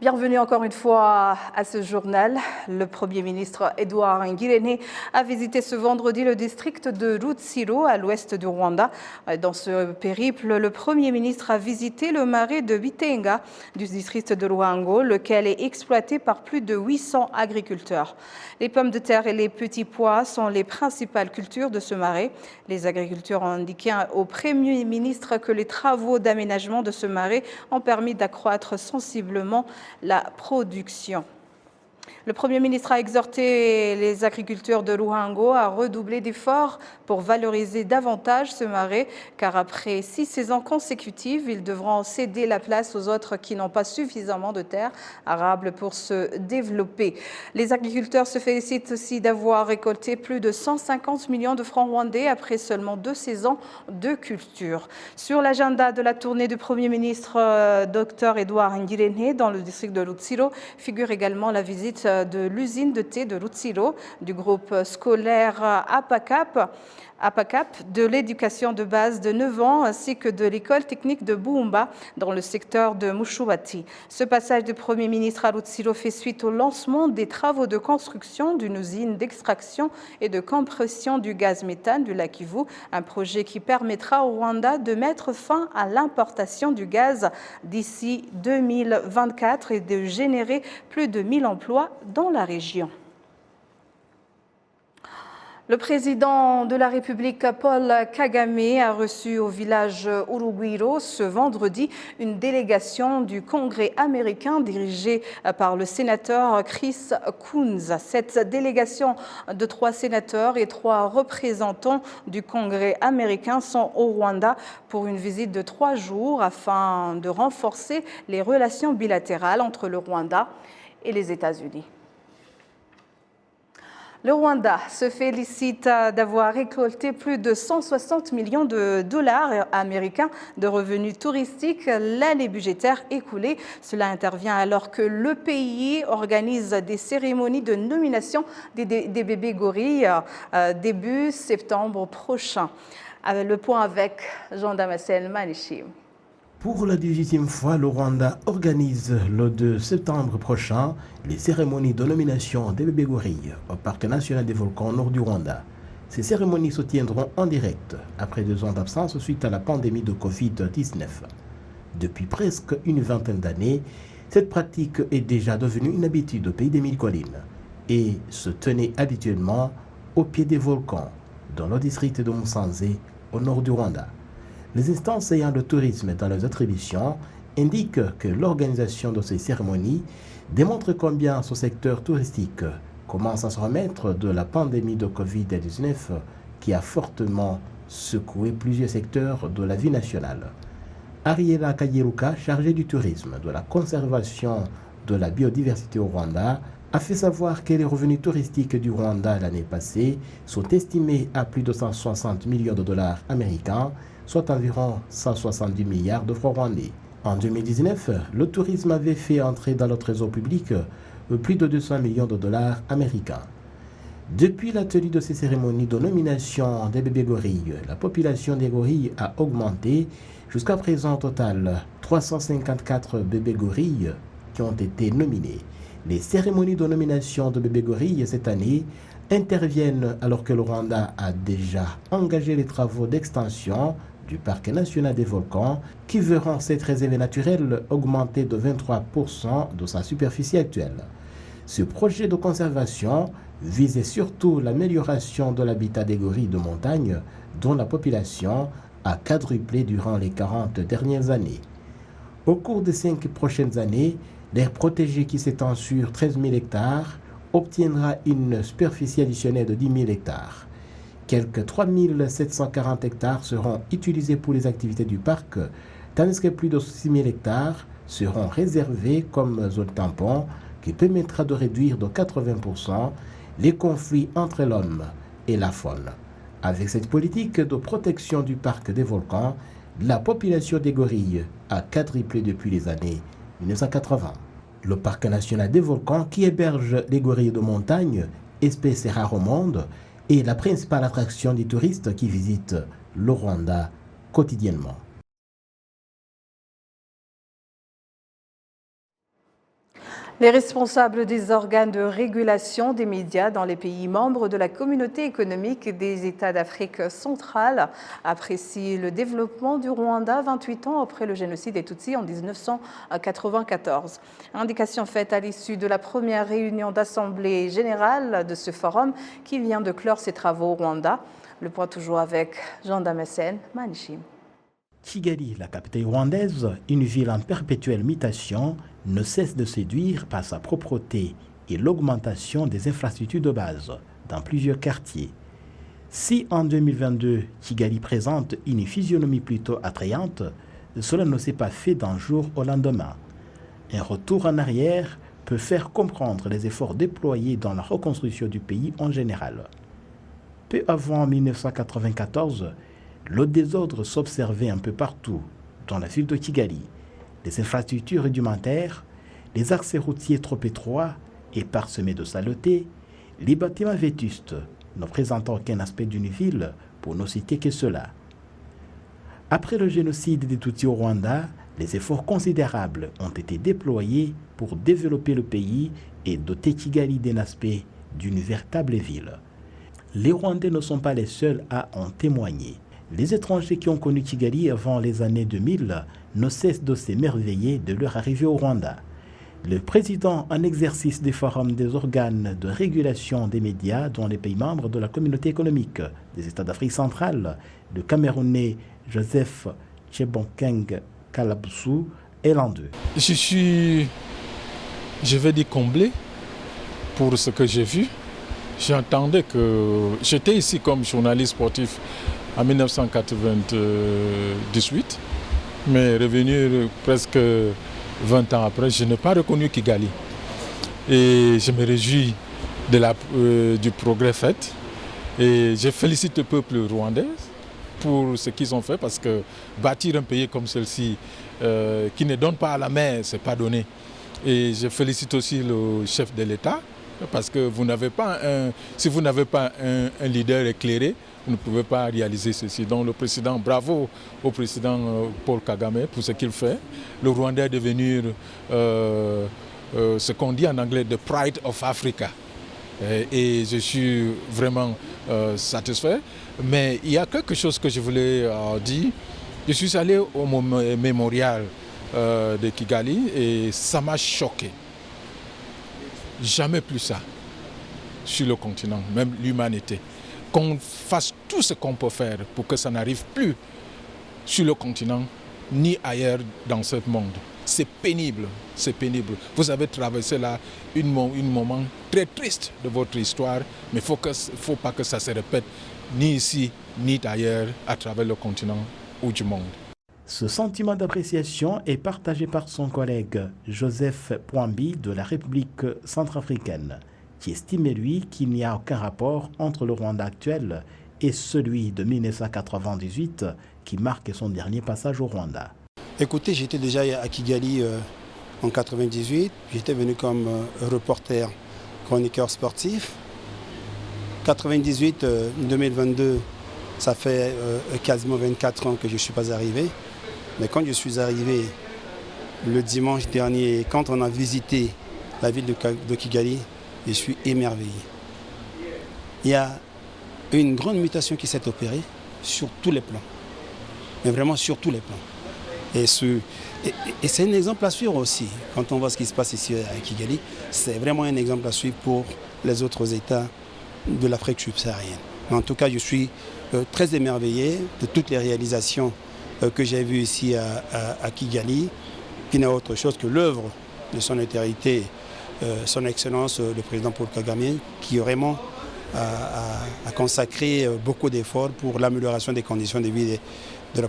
Bienvenue encore une fois à ce journal. Le Premier ministre Edouard Ngirente a visité ce vendredi le district de Rutsiro à l'ouest du Rwanda. Dans ce périple, le Premier ministre a visité le marais de Bitenga du district de Ruhango, lequel est exploité par plus de 800 agriculteurs. Les pommes de terre et les petits pois sont les principales cultures de ce marais. Les agriculteurs ont indiqué au Premier ministre que les travaux d'aménagement de ce marais ont permis d'accroître sensiblement la production. Le Premier ministre a exhorté les agriculteurs de Ruhango à redoubler d'efforts pour valoriser davantage ce marais, car après 6 saisons consécutives, ils devront céder la place aux autres qui n'ont pas suffisamment de terres arables pour se développer. Les agriculteurs se félicitent aussi d'avoir récolté plus de 150 millions de francs rwandais après seulement 2 saisons de culture. Sur l'agenda de la tournée du Premier ministre Dr Edouard Ngirente dans le district de Rutsiro figure également la visite de l'usine de thé de Rutsiro, du groupe scolaire APACAP, de l'éducation de base de 9 ans ainsi que de l'école technique de Buumba dans le secteur de Mushubati. Ce passage du Premier ministre à Rutsiro fait suite au lancement des travaux de construction d'une usine d'extraction et de compression du gaz méthane du lac Kivu, un projet qui permettra au Rwanda de mettre fin à l'importation du gaz d'ici 2024 et de générer plus de 1000 emplois dans la région. Le président de la République, Paul Kagame, a reçu au village Urugwiro ce vendredi une délégation du Congrès américain dirigée par le sénateur Chris Coons. Cette délégation de 3 sénateurs et 3 représentants du Congrès américain sont au Rwanda pour une visite de 3 jours afin de renforcer les relations bilatérales entre le Rwanda et les États-Unis. Le Rwanda se félicite d'avoir récolté plus de 160 millions de dollars américains de revenus touristiques l'année budgétaire écoulée. Cela intervient alors que le pays organise des cérémonies de nomination des bébés gorilles début septembre prochain. Le point avec Jean-Damascène Manichim. Pour la 18e fois, le Rwanda organise le 2 septembre prochain les cérémonies de nomination des bébés gorilles au Parc national des volcans au nord du Rwanda. Ces cérémonies se tiendront en direct après 2 ans d'absence suite à la pandémie de Covid-19. Depuis presque une vingtaine d'années, cette pratique est déjà devenue une habitude au pays des 1000 collines et se tenait habituellement au pied des volcans dans le district de Musanze au nord du Rwanda. Les instances ayant le tourisme dans leurs attributions indiquent que l'organisation de ces cérémonies démontre combien ce secteur touristique commence à se remettre de la pandémie de Covid-19 qui a fortement secoué plusieurs secteurs de la vie nationale. Ariela Kayiruka, chargée du tourisme, de la conservation de la biodiversité au Rwanda, a fait savoir que les revenus touristiques du Rwanda l'année passée sont estimés à plus de 160 millions de dollars américains, soit environ 170 milliards de francs rwandais. En 2019, le tourisme avait fait entrer dans le trésor public plus de 200 millions de dollars américains. Depuis la tenue de ces cérémonies de nomination des bébés gorilles, la population des gorilles a augmenté. Jusqu'à présent, au total, 354 bébés gorilles qui ont été nominés. Les cérémonies de nomination de bébés gorilles cette année interviennent alors que le Rwanda a déjà engagé les travaux d'extension du Parc national des volcans qui verront cette réserve naturelle augmenter de 23% de sa superficie actuelle. Ce projet de conservation visait surtout l'amélioration de l'habitat des gorilles de montagne dont la population a quadruplé durant les 40 dernières années. Au cours des 5 prochaines années, l'aire protégée qui s'étend sur 13 000 hectares obtiendra une superficie additionnelle de 10 000 hectares. Quelques 3 740 hectares seront utilisés pour les activités du parc, tandis que plus de 6 000 hectares seront réservés comme zone tampon qui permettra de réduire de 80% les conflits entre l'homme et la faune. Avec cette politique de protection du parc des volcans, la population des gorilles a quadruplé depuis les années 1980. Le parc national des volcans, qui héberge les gorilles de montagne, espèce rare au monde, est la principale attraction des touristes qui visitent le Rwanda quotidiennement. Les responsables des organes de régulation des médias dans les pays membres de la communauté économique des États d'Afrique centrale apprécient le développement du Rwanda 28 ans après le génocide des Tutsis en 1994. Indication faite à l'issue de la première réunion d'assemblée générale de ce forum qui vient de clore ses travaux au Rwanda. Le point toujours avec Jean Damascène Manishim. Kigali, la capitale rwandaise, une ville en perpétuelle mutation, ne cesse de séduire par sa propreté et l'augmentation des infrastructures de base dans plusieurs quartiers. Si en 2022, Kigali présente une physionomie plutôt attrayante, cela ne s'est pas fait d'un jour au lendemain. Un retour en arrière peut faire comprendre les efforts déployés dans la reconstruction du pays en général. Peu avant 1994, le désordre s'observait un peu partout, dans la ville de Kigali. Les infrastructures rudimentaires, les accès routiers trop étroits et parsemés de saleté, les bâtiments vétustes, ne présentant qu'un aspect d'une ville, pour ne citer que cela. Après le génocide des Tutsis au Rwanda, les efforts considérables ont été déployés pour développer le pays et doter Kigali d'un aspect d'une véritable ville. Les Rwandais ne sont pas les seuls à en témoigner. Les étrangers qui ont connu Kigali avant les années 2000 ne cessent de s'émerveiller de leur arrivée au Rwanda. Le président en exercice du Forum des organes de régulation des médias dans les pays membres de la communauté économique des États d'Afrique centrale, le Camerounais Joseph Tchebonkeng Kalaboussou, est l'un d'eux. Je vais dire comblé pour ce que j'ai vu. J'entendais que j'étais ici comme journaliste sportif en 1998, mais revenir presque 20 ans après, je n'ai pas reconnu Kigali. Et je me réjouis du progrès fait. Et je félicite le peuple rwandais pour ce qu'ils ont fait, parce que bâtir un pays comme celui-ci, qui ne donne pas à la mer, ce n'est pas donné. Et je félicite aussi le chef de l'État, parce que si vous n'avez pas un leader éclairé, vous ne pouvez pas réaliser ceci. Donc le président, bravo au président Paul Kagame pour ce qu'il fait. Le Rwanda est devenu ce qu'on dit en anglais the pride of Africa. Et je suis vraiment satisfait. Mais il y a quelque chose que je voulais dire. Je suis allé au mémorial de Kigali et ça m'a choqué. Jamais plus ça sur le continent, même l'humanité. Qu'on fasse tout ce qu'on peut faire pour que ça n'arrive plus sur le continent, ni ailleurs dans ce monde. C'est pénible, c'est pénible. Vous avez traversé là un moment très triste de votre histoire, mais il ne faut pas que ça se répète, ni ici, ni ailleurs, à travers le continent ou du monde. Ce sentiment d'appréciation est partagé par son collègue Joseph Pouambi de la République centrafricaine, qui estime, lui, qu'il n'y a aucun rapport entre le Rwanda actuel et celui de 1998, qui marque son dernier passage au Rwanda. Écoutez, j'étais déjà à Kigali en 1998, j'étais venu comme reporter, chroniqueur sportif. 1998-2022, ça fait quasiment 24 ans que je ne suis pas arrivé. Mais quand je suis arrivé le dimanche dernier, quand on a visité la ville de Kigali, je suis émerveillé. Il y a une grande mutation qui s'est opérée sur tous les plans. Mais vraiment sur tous les plans. Et c'est un exemple à suivre aussi. Quand on voit ce qui se passe ici à Kigali, c'est vraiment un exemple à suivre pour les autres États de l'Afrique subsaharienne. En tout cas, je suis très émerveillé de toutes les réalisations que j'ai vues ici à Kigali, qui n'est autre chose que l'œuvre de son autorité, son Excellence, le président Paul Kagame, qui vraiment a consacré beaucoup d'efforts pour l'amélioration des conditions de vie de la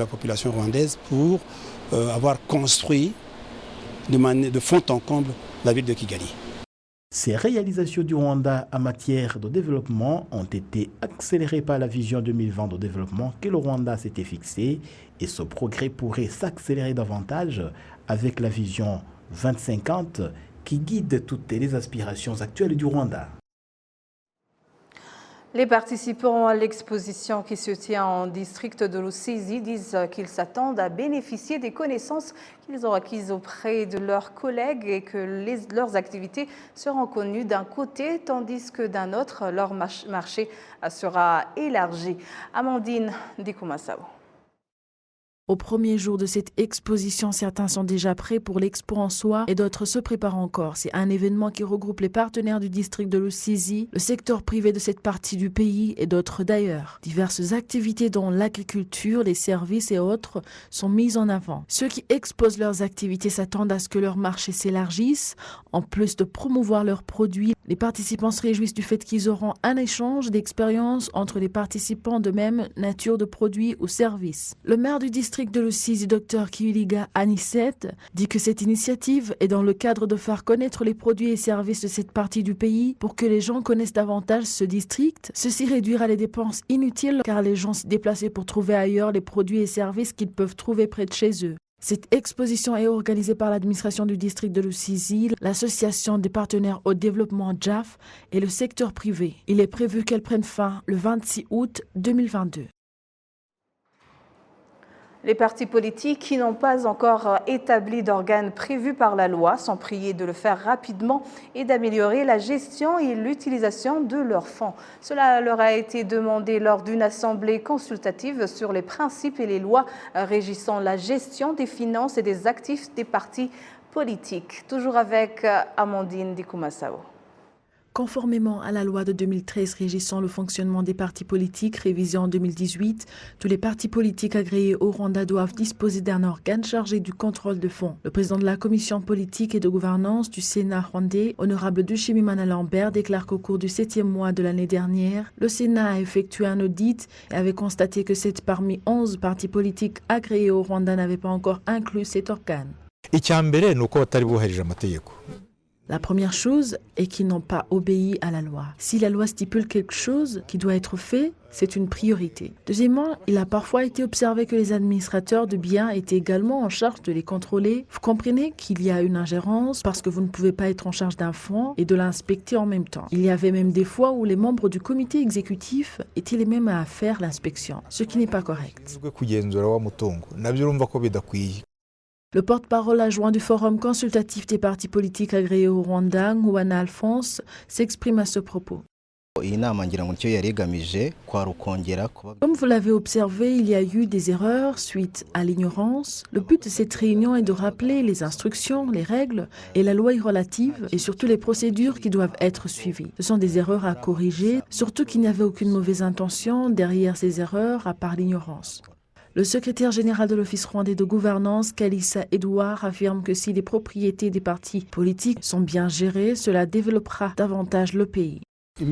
population rwandaise, pour avoir construit de fond en comble la ville de Kigali. Ces réalisations du Rwanda en matière de développement ont été accélérées par la vision 2020 de développement que le Rwanda s'était fixée, et ce progrès pourrait s'accélérer davantage avec la vision 2050 qui guide toutes les aspirations actuelles du Rwanda. Les participants à l'exposition qui se tient en district de Rusizi disent qu'ils s'attendent à bénéficier des connaissances qu'ils ont acquises auprès de leurs collègues et que leurs activités seront connues d'un côté tandis que d'un autre, leur marché sera élargi. Amandine Dikoumassao. Au premier jour de cette exposition, certains sont déjà prêts pour l'expo en soi et d'autres se préparent encore. C'est un événement qui regroupe les partenaires du district de Rusizi, le secteur privé de cette partie du pays et d'autres d'ailleurs. Diverses activités dont l'agriculture, les services et autres sont mises en avant. Ceux qui exposent leurs activités s'attendent à ce que leur marché s'élargisse. En plus de promouvoir leurs produits, les participants se réjouissent du fait qu'ils auront un échange d'expériences entre les participants de même nature de produits ou services. Le maire du district de Rusizi, Dr Kiuliga Anisette, dit que cette initiative est dans le cadre de faire connaître les produits et services de cette partie du pays pour que les gens connaissent davantage ce district. Ceci réduira les dépenses inutiles car les gens se déplacent pour trouver ailleurs les produits et services qu'ils peuvent trouver près de chez eux. Cette exposition est organisée par l'administration du district de Rusizi, l'association des partenaires au développement JAF et le secteur privé. Il est prévu qu'elle prenne fin le 26 août 2022. Les partis politiques qui n'ont pas encore établi d'organes prévus par la loi sont priés de le faire rapidement et d'améliorer la gestion et l'utilisation de leurs fonds. Cela leur a été demandé lors d'une assemblée consultative sur les principes et les lois régissant la gestion des finances et des actifs des partis politiques. Toujours avec Amandine Dikoumassao. Conformément à la loi de 2013 régissant le fonctionnement des partis politiques révisée en 2018, tous les partis politiques agréés au Rwanda doivent disposer d'un organe chargé du contrôle de fonds. Le président de la commission politique et de gouvernance du Sénat rwandais, honorable Dushimimana Lambert, déclare qu'au cours du 7e mois de l'année dernière, le Sénat a effectué un audit et avait constaté que 7 parmi 11 partis politiques agréés au Rwanda n'avaient pas encore inclus cet organe. La première chose est qu'ils n'ont pas obéi à la loi. Si la loi stipule quelque chose qui doit être fait, c'est une priorité. Deuxièmement, il a parfois été observé que les administrateurs de biens étaient également en charge de les contrôler. Vous comprenez qu'il y a une ingérence parce que vous ne pouvez pas être en charge d'un fonds et de l'inspecter en même temps. Il y avait même des fois où les membres du comité exécutif étaient les mêmes à faire l'inspection, ce qui n'est pas correct. Le porte-parole adjoint du Forum consultatif des partis politiques agréés au Rwanda, Ngouana Alphonse, s'exprime à ce propos. Comme vous l'avez observé, il y a eu des erreurs suite à l'ignorance. Le but de cette réunion est de rappeler les instructions, les règles et la loi y relative et surtout les procédures qui doivent être suivies. Ce sont des erreurs à corriger, surtout qu'il n'y avait aucune mauvaise intention derrière ces erreurs à part l'ignorance. Le secrétaire général de l'Office rwandais de gouvernance, Kalisa Edouard, affirme que si les propriétés des partis politiques sont bien gérées, cela développera davantage le pays. Les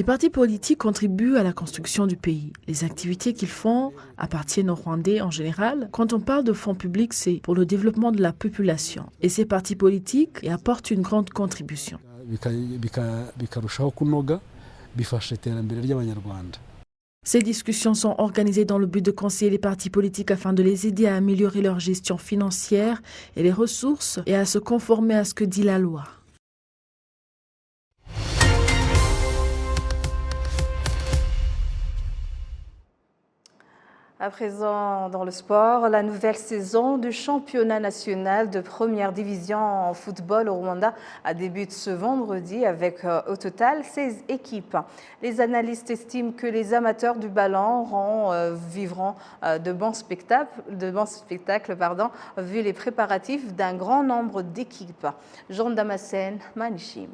partis politiques contribuent à la construction du pays. Les activités qu'ils font appartiennent aux Rwandais en général. Quand on parle de fonds publics, c'est pour le développement de la population. Et ces partis politiques y apportent une grande contribution. Ces discussions sont organisées dans le but de conseiller les partis politiques afin de les aider à améliorer leur gestion financière et les ressources et à se conformer à ce que dit la loi. À présent, dans le sport, la nouvelle saison du championnat national de première division en football au Rwanda débute ce vendredi avec au total 16 équipes. Les analystes estiment que les amateurs du ballon vivront de bons spectacles, vu les préparatifs d'un grand nombre d'équipes. Jean Damascène, Manichim.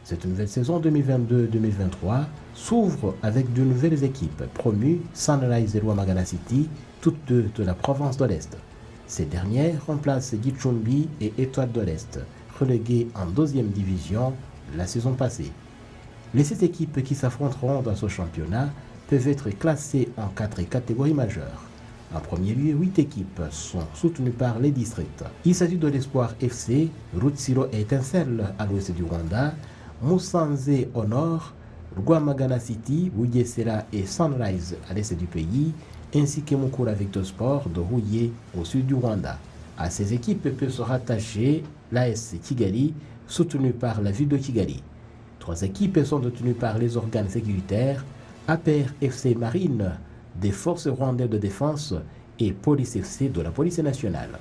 Cette nouvelle saison 2022-2023 s'ouvre avec de nouvelles équipes promues, Sunrise et Rwamagana City, toutes deux de la province de l'Est. Ces dernières remplacent Gicumbi et Étoile de l'Est, reléguées en 2e division la saison passée. Les 7 équipes qui s'affronteront dans ce championnat peuvent être classées en 4 catégories majeures. En premier lieu, 8 équipes sont soutenues par les districts. Il s'agit de l'Espoir FC, Rutsiro et Étincelle à l'ouest du Rwanda, Musanze au nord, Rwamagana City, Bugesera et Sunrise à l'est du pays, ainsi que Mukura Victor Sport de Huye au sud du Rwanda. À ces équipes peut se rattacher l'AS Kigali, soutenue par la ville de Kigali. 3 équipes sont détenues par les organes sécuritaires, APR FC Marine, des forces rwandaises de défense et Police FC de la police nationale.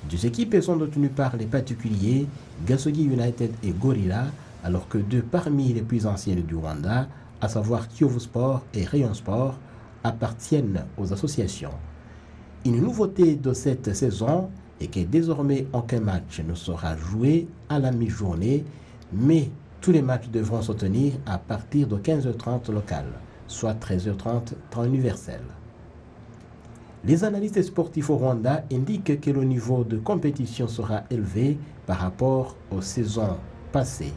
2 équipes sont détenues par les particuliers, Gasogi United et Gorilla, alors que 2 parmi les plus anciennes du Rwanda, à savoir Kiyovu Sport et Rayon Sport, appartiennent aux associations. Une nouveauté de cette saison est que désormais aucun match ne sera joué à la mi-journée, mais tous les matchs devront se tenir à partir de 15h30 local, soit 13h30 temps universel. Les analystes sportifs au Rwanda indiquent que le niveau de compétition sera élevé par rapport aux saisons passées.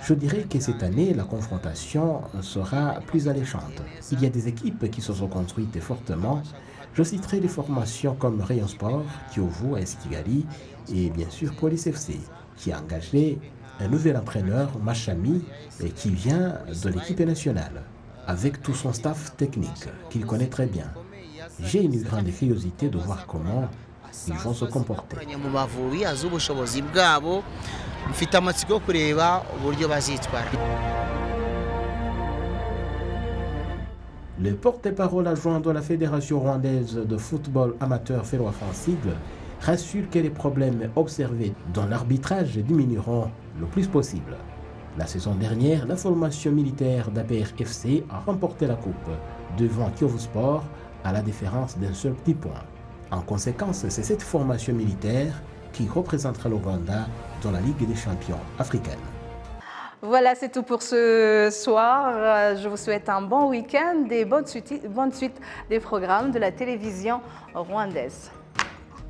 Je dirais que cette année, la confrontation sera plus alléchante. Il y a des équipes qui se sont construites fortement. Je citerai des formations comme Rayon Sport, Kiyovu, AS Kigali et bien sûr Police FC, qui a engagé un nouvel entraîneur, Machami, et qui vient de l'équipe nationale, avec tout son staff technique qu'il connaît très bien. J'ai une grande curiosité de voir comment ils vont se comporter. Le porte-parole adjoint de la Fédération rwandaise de football amateur FERWAFA en sigle rassure que les problèmes observés dans l'arbitrage diminueront le plus possible. La saison dernière, la formation militaire d'APR FC a remporté la coupe devant Kiyovu Sport à la différence d'un seul petit point. En conséquence, c'est cette formation militaire qui représentera le Rwanda dans la Ligue des champions africaine. Voilà, c'est tout pour ce soir. Je vous souhaite un bon week-end et bonne suite des programmes de la télévision rwandaise.